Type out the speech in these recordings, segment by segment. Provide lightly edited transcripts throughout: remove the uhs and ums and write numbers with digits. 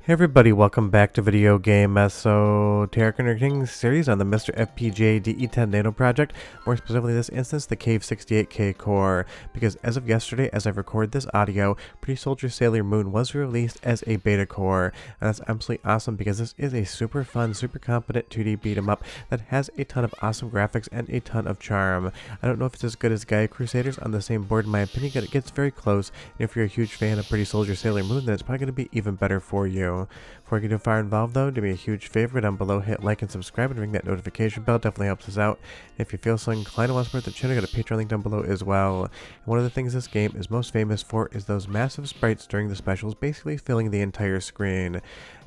Hey everybody, welcome back to Video Game Esoteric Entertaining series on the MiSTer FPGA DE10 Nano project, more specifically this instance, the Cave 68K core, because as of yesterday, as I record this audio, Pretty Soldier Sailor Moon was released as a beta core, and that's absolutely awesome because this is a super fun, super competent 2D beat 'em up that has a ton of awesome graphics and a ton of charm. I don't know if it's as good as Gaia Crusaders on the same board in my opinion, but it gets very close, and if you're a huge fan of Pretty Soldier Sailor Moon, then it's probably going to be even better for you. Before I get too far involved though, do me a huge favor down below, hit like and subscribe and ring that notification bell, definitely helps us out. And if you feel so inclined to want to support the channel, got a Patreon link down below as well. And one of the things this game is most famous for is those massive sprites during the specials, basically filling the entire screen.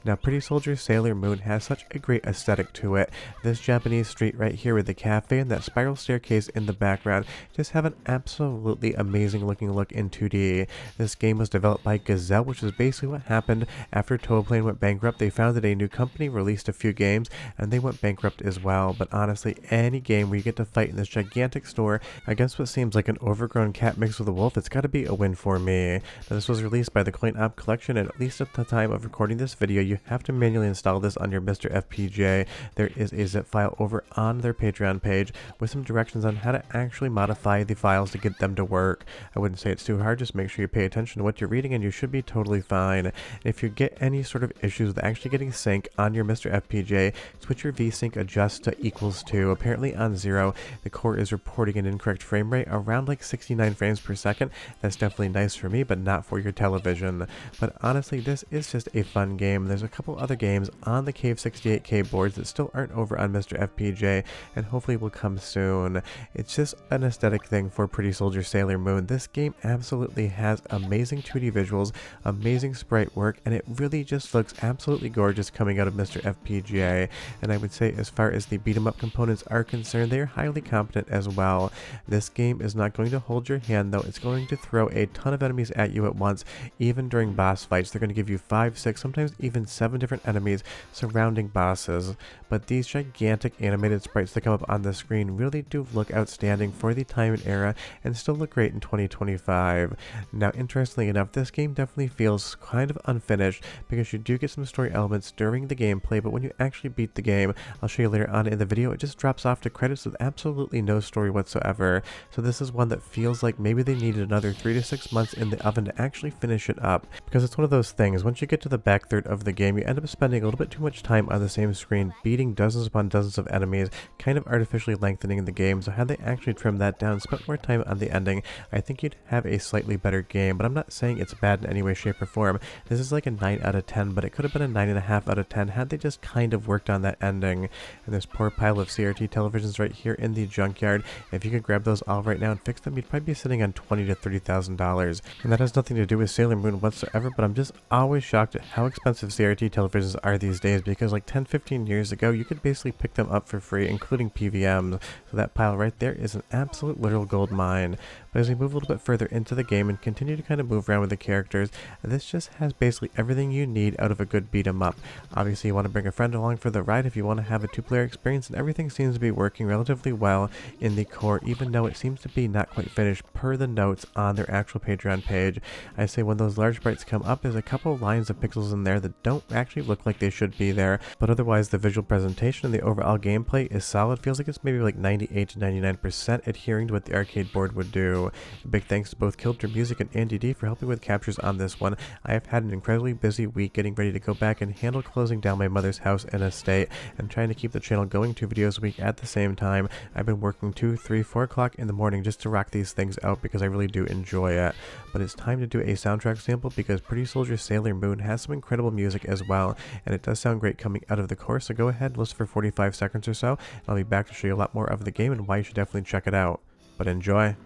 Now, Pretty Soldier Sailor Moon has such a great aesthetic to it. This Japanese street right here with the cafe and that spiral staircase in the background just have an absolutely amazing looking look in 2D. This game was developed by Gazelle, which is basically what happened after Toadplane went bankrupt. They founded a new company, released a few games, and they went bankrupt as well. But honestly, any game where you get to fight in this gigantic store against what seems like an overgrown cat mixed with a wolf, it's got to be a win for me. Now, this was released by the Coin Op Collection, and at least at the time of recording this video, you have to manually install this on your MiSTer FPGA. There is a zip file over on their Patreon page with some directions on how to actually modify the files to get them to work. I wouldn't say it's too hard, just make sure you pay attention to what you're reading and you should be totally fine. If you get any sort of issues with actually getting sync on your MiSTer FPGA, switch your VSync adjust to =2. Apparently on 0, the core is reporting an incorrect frame rate around like 69 frames per second. That's definitely nice for me, but not for your television. But honestly, this is just a fun game. There's a couple other games on the Cave 68K boards that still aren't over on MiSTer FPGA and hopefully will come soon. It's just an aesthetic thing for Pretty Soldier Sailor Moon. This game absolutely has amazing 2D visuals, amazing sprite work, and it really just looks absolutely gorgeous coming out of MiSTer FPGA. And I would say as far as the beat 'em up components are concerned, they are highly competent as well. This game is not going to hold your hand though. It's going to throw a ton of enemies at you at once, even during boss fights. They're going to give you 5, 6, sometimes even 7 different enemies surrounding bosses, but these gigantic animated sprites that come up on the screen really do look outstanding for the time and era and still look great in 2025. Now, interestingly enough, this game definitely feels kind of unfinished because you do get some story elements during the gameplay, but when you actually beat the game, I'll show you later on in the video, it just drops off to credits with absolutely no story whatsoever. So this is one that feels like maybe they needed another 3 to 6 months in the oven to actually finish it up, because it's one of those things, once you get to the back third of the game, you end up spending a little bit too much time on the same screen, beating dozens upon dozens of enemies, kind of artificially lengthening the game. So had they actually trimmed that down, spent more time on the ending, I think you'd have a slightly better game. But I'm not saying it's bad in any way, shape, or form. This is like a 9 out of 10, but it could have been a 9.5 out of 10 had they just kind of worked on that ending. And this poor pile of CRT televisions right here in the junkyard, if you could grab those all right now and fix them, you'd probably be sitting on $20,000 to $30,000. And that has nothing to do with Sailor Moon whatsoever, but I'm just always shocked at how expensive CRT televisions are these days, because like 10-15 years ago you could basically pick them up for free, including PVMs. So that pile right there is an absolute literal gold mine. But as we move a little bit further into the game and continue to kind of move around with the characters, this just has basically everything you need out of a good beat 'em up. Obviously you want to bring a friend along for the ride if you want to have a 2-player experience, and everything seems to be working relatively well in the core, even though it seems to be not quite finished per the notes on their actual Patreon page. I say when those large sprites come up, there's a couple of lines of pixels in there that don't actually look like they should be there, but otherwise the visual presentation and the overall gameplay is solid. Feels like it's maybe like 98 to 99% adhering to what the arcade board would do. A big thanks to both Kilter Music and Andy D for helping with captures on this one. I have had an incredibly busy week getting ready to go back and handle closing down my mother's house and estate and trying to keep the channel going 2 videos a week at the same time. I've been working 2, 3, 4 o'clock in the morning just to rock these things out because I really do enjoy it. But it's time to do a soundtrack sample because Pretty Soldier Sailor Moon has some incredible music as well, and it does sound great coming out of the core. So go ahead and listen for 45 seconds or so, and I'll be back to show you a lot more of the game and why you should definitely check it out. But enjoy.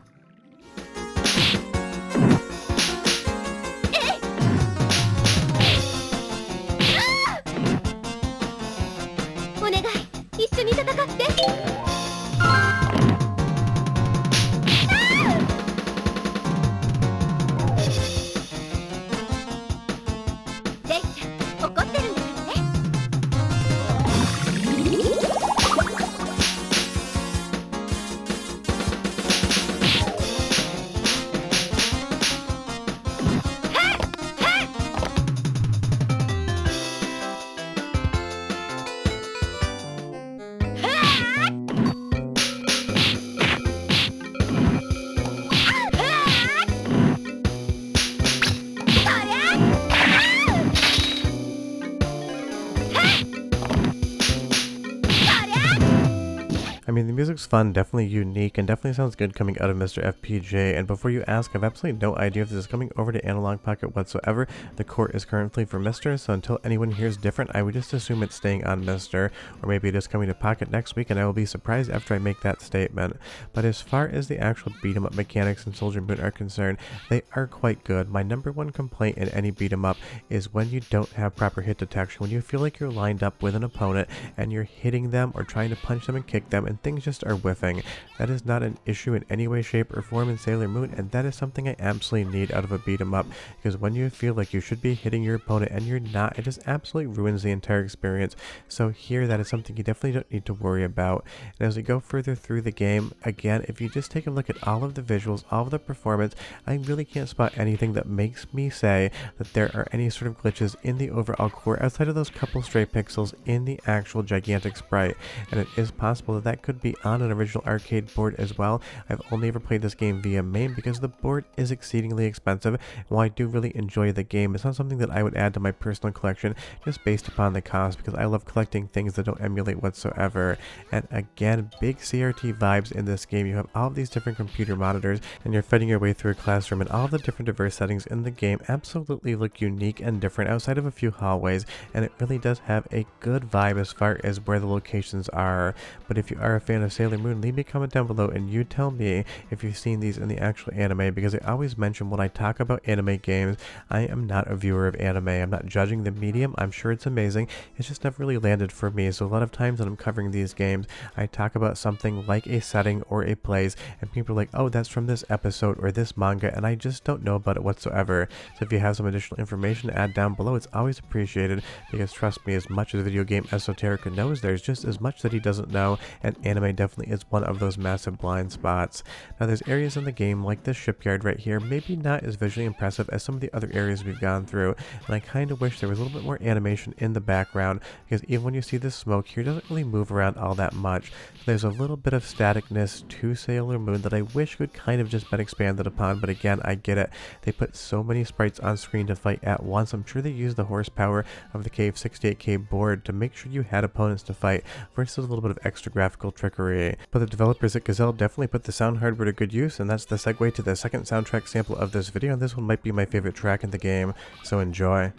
I mean, the music's fun, definitely unique, and definitely sounds good coming out of MiSTer FPGA. And before you ask, I've absolutely no idea if this is coming over to Analog Pocket whatsoever. The core is currently for MiSTer, so until anyone hears different, I would just assume it's staying on MiSTer, or maybe it is coming to Pocket next week, and I will be surprised after I make that statement. But as far as the actual beat-em-up mechanics in Soldier Moon are concerned, they are quite good. My number one complaint in any beat-em-up is when you don't have proper hit detection, when you feel like you're lined up with an opponent and you're hitting them or trying to punch them and kick them and things just are whiffing. That is not an issue in any way, shape, or form in Sailor Moon, and that is something I absolutely need out of a beat 'em up, because when you feel like you should be hitting your opponent and you're not, it just absolutely ruins the entire experience. So here, that is something you definitely don't need to worry about. And as we go further through the game, again, if you just take a look at all of the visuals, all of the performance, I really can't spot anything that makes me say that there are any sort of glitches in the overall core outside of those couple stray pixels in the actual gigantic sprite. And it is possible that that could be on an original arcade board as well. I've only ever played this game via MAME because the board is exceedingly expensive, and while I do really enjoy the game, it's not something that I would add to my personal collection just based upon the cost, because I love collecting things that don't emulate whatsoever. And again, big CRT vibes in this game. You have all of these different computer monitors, and you're fighting your way through a classroom, and all of the different diverse settings in the game absolutely look unique and different outside of a few hallways, and it really does have a good vibe as far as where the locations are. But if you are a fan of Sailor Moon, leave me a comment down below and you tell me if you've seen these in the actual anime, because I always mention when I talk about anime games, I am not a viewer of anime. I'm not judging the medium. I'm sure it's amazing. It's just never really landed for me. So a lot of times when I'm covering these games, I talk about something like a setting or a place, and people are like, oh, that's from this episode or this manga, and I just don't know about it whatsoever. So if you have some additional information to add down below, it's always appreciated, because trust me, as much as video game esoterica knows, there's just as much that he doesn't know, and anime definitely is one of those massive blind spots. Now there's areas in the game like this shipyard right here, maybe not as visually impressive as some of the other areas we've gone through, and I kind of wish there was a little bit more animation in the background, because even when you see the smoke here, it doesn't really move around all that much. There's a little bit of staticness to Sailor Moon that I wish could kind of just been expanded upon, but again, I get it. They put so many sprites on screen to fight at once. I'm sure they used the horsepower of the Cave 68K board to make sure you had opponents to fight versus a little bit of extra graphical trickery. But the developers at Gazelle definitely put the sound hardware to good use, and that's the segue to the second soundtrack sample of this video, and this one might be my favorite track in the game, so enjoy.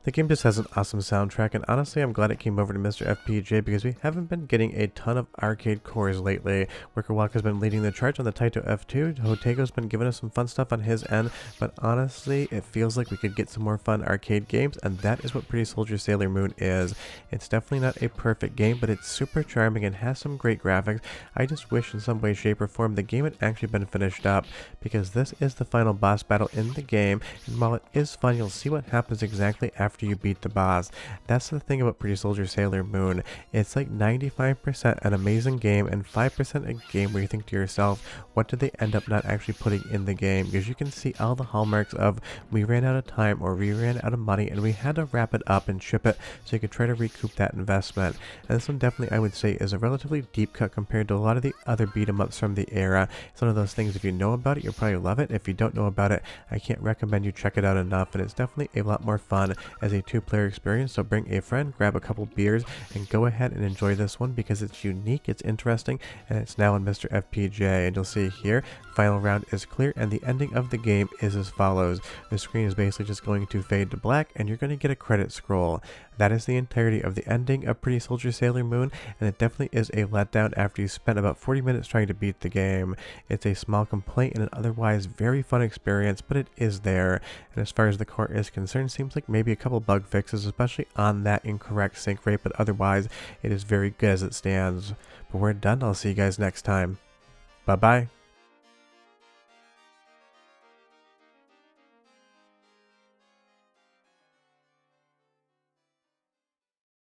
The game just has an awesome soundtrack, and honestly I'm glad it came over to MiSTer FPGA, because we haven't been getting a ton of arcade cores lately. Wickerwalk has been leading the charge on the Taito F2, Hotego's been giving us some fun stuff on his end, but honestly it feels like we could get some more fun arcade games, and that is what Pretty Soldier Sailor Moon is. It's definitely not a perfect game, but it's super charming and has some great graphics. I just wish in some way, shape, or form the game had actually been finished up, because this is the final boss battle in the game, and while it is fun, you'll see what happens exactly after you beat the boss. That's the thing about Pretty Soldier Sailor Moon. It's like 95% an amazing game and 5% a game where you think to yourself, what did they end up not actually putting in the game? Because you can see all the hallmarks of we ran out of time or we ran out of money and we had to wrap it up and ship it so you could try to recoup that investment. And this one definitely, I would say, is a relatively deep cut compared to a lot of the other beat 'em ups from the era. It's one of those things, if you know about it, you'll probably love it. If you don't know about it, I can't recommend you check it out enough, and it's definitely a lot more fun as a two-player experience. So bring a friend, grab a couple beers, and go ahead and enjoy this one, because it's unique, it's interesting, and it's now in MiSTer FPGA. And you'll see here, final round is clear, and the ending of the game is as follows. The screen is basically just going to fade to black, and you're going to get a credit scroll. That is the entirety of the ending of Pretty Soldier Sailor Moon, and it definitely is a letdown after you spent about 40 minutes trying to beat the game. It's a small complaint in an otherwise very fun experience, but it is there. And as far as the core is concerned, seems like maybe a couple bug fixes, especially on that incorrect sync rate, but otherwise it is very good as it stands. But we're done. I'll see you guys next time. Bye bye.